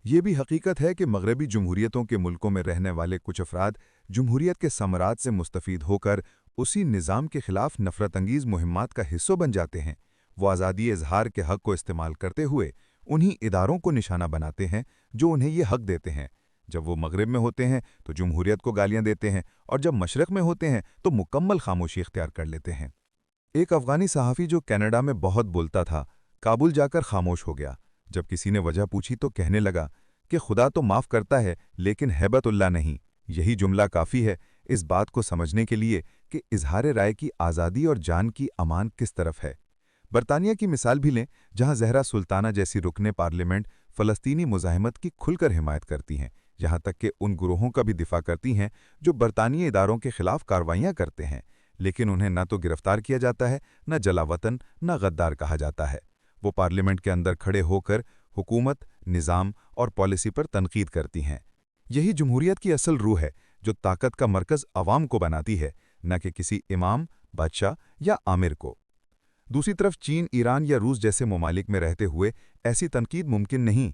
ये भी हकीकत है कि मगरबी जमहूरियतों के मुल्कों में रहने वाले कुछ अफराद जमहूरियत के समरात से मुस्तफ़ीद होकर उसी निज़ाम के खिलाफ नफ़रत अंगीज़ मुहिम्मात का हिस्सा बन जाते हैं। वो आज़ादी इजहार के हक़ को इस्तेमाल करते हुए उन्हीं इदारों को निशाना बनाते हैं जो उन्हें ये हक़ देते हैं। जब वो मगरब में होते हैं तो जमहूरियत को गालियाँ देते हैं और जब मशरक़ में होते हैं तो मुकम्मल खामोशी इख्तियार कर लेते हैं। एक अफ़गानी सहाफ़ी जो कनाडा में बहुत बोलता था, काबुल जाकर खामोश हो गया। जब किसी ने वजह पूछी तो कहने लगा कि खुदा तो माफ़ करता है लेकिन हैबतुल्लाह नहीं। यही जुमला काफ़ी है इस बात को समझने के लिए कि इजहार राय की आज़ादी और जान की अमान किस तरफ है। बरतानिया की मिसाल भी लें, जहां ज़हरा सुल्ताना जैसी रुकने पार्लियामेंट फ़लस्तीनी मुज़ाहिमत की खुलकर हिमायत करती हैं, यहाँ तक कि उन गुरोहों का भी दिफा करती हैं जो बरतानिया इदारों के खिलाफ कार्रवाइयाँ करते हैं, लेकिन उन्हें न तो गिरफ्तार किया जाता है, न जलावतन, न गद्दार कहा जाता है। वो पार्लियामेंट के अंदर खड़े होकर हुकूमत, निज़ाम और पॉलिसी पर तनकीद करती हैं। यही जमहूरियत की असल रूह है, जो ताकत का मरकज़ अवाम को बनाती है, न कि किसी इमाम, बादशाह या आमिर को। दूसरी तरफ चीन, ईरान या रूस जैसे ममालिक में रहते हुए ऐसी तनकीद मुमकिन नहीं।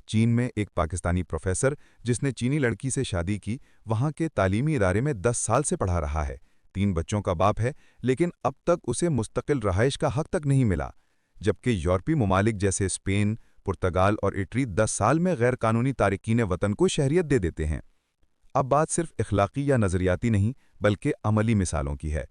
चीन में एक पाकिस्तानी प्रोफेसर जिसने चीनी लड़की से शादी की, वहाँ के तालीमी इदारे में 10 साल से पढ़ा रहा है, 3 बच्चों का बाप है, लेकिन अब तक उसे मुस्तकिल रहाइश का हक तक नहीं मिला। जबकि यूरोपीय ममालिक जैसे स्पेन, पुर्तगाल और इटली 10 साल में गैर कानूनी तारिकीन वतन को शहरियत दे देते हैं। अब बात सिर्फ इखलाकी या नज़रियाती नहीं, बल्कि अमली मिसालों की है।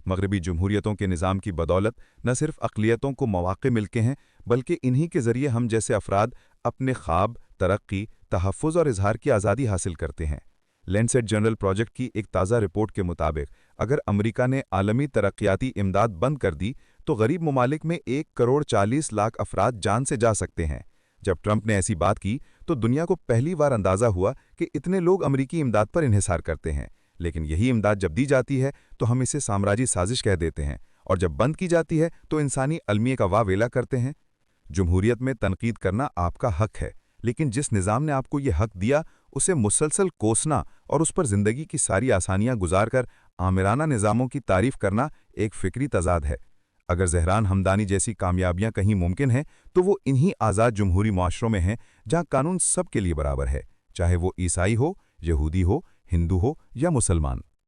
मगरबी जमहूरियतों के निज़ाम की बदौलत न सिर्फ अक़लियतों को मौक़े मिलते हैं, बल्कि इन्हीं के ज़रिए हम जैसे अफराद अपने ख्वाब, तरक्की, तहफ़्फ़ुज़ और इजहार की आज़ादी हासिल करते हैं। लैंसेट जर्नल प्रोजेक्ट की एक ताज़ा रिपोर्ट के मुताबिक अगर अमरीका ने आलमी तरक्याती इमदाद बंद कर दी तो गरीब ममालिक में 1 करोड़ 40 लाख अफराद जान से जा सकते हैं। जब ट्रंप ने ऐसी बात की तो दुनिया को पहली बार अंदाज़ा हुआ कि इतने लोग अमरीकी इमदाद पर इन्हिसार करते हैं, लेकिन यही इमदाद जब दी जाती है तो हम इसे साम्राज्यी साजिश कह देते हैं, और जब बंद की जाती है तो इंसानी अलमिये का वावेला करते हैं। जमहूरियत में तनकीद करना आपका हक है, लेकिन जिस निज़ाम ने आपको ये हक दिया उसे मुसलसल कोसना और उस पर ज़िंदगी की सारी आसानियाँ गुजार कर आमिराना निज़ामों की तारीफ़ करना एक फ़िक्री तज़ाद है। अगर ज़हरान हमदानी जैसी कामयाबियाँ कहीं मुमकिन हैं तो वो इन्हीं आज़ाद जमहूरी माशरों में हैं जहाँ कानून सब के लिए बराबर है, चाहे वो ईसाई हो, यहूदी हो, हिंदू हो या मुसलमान।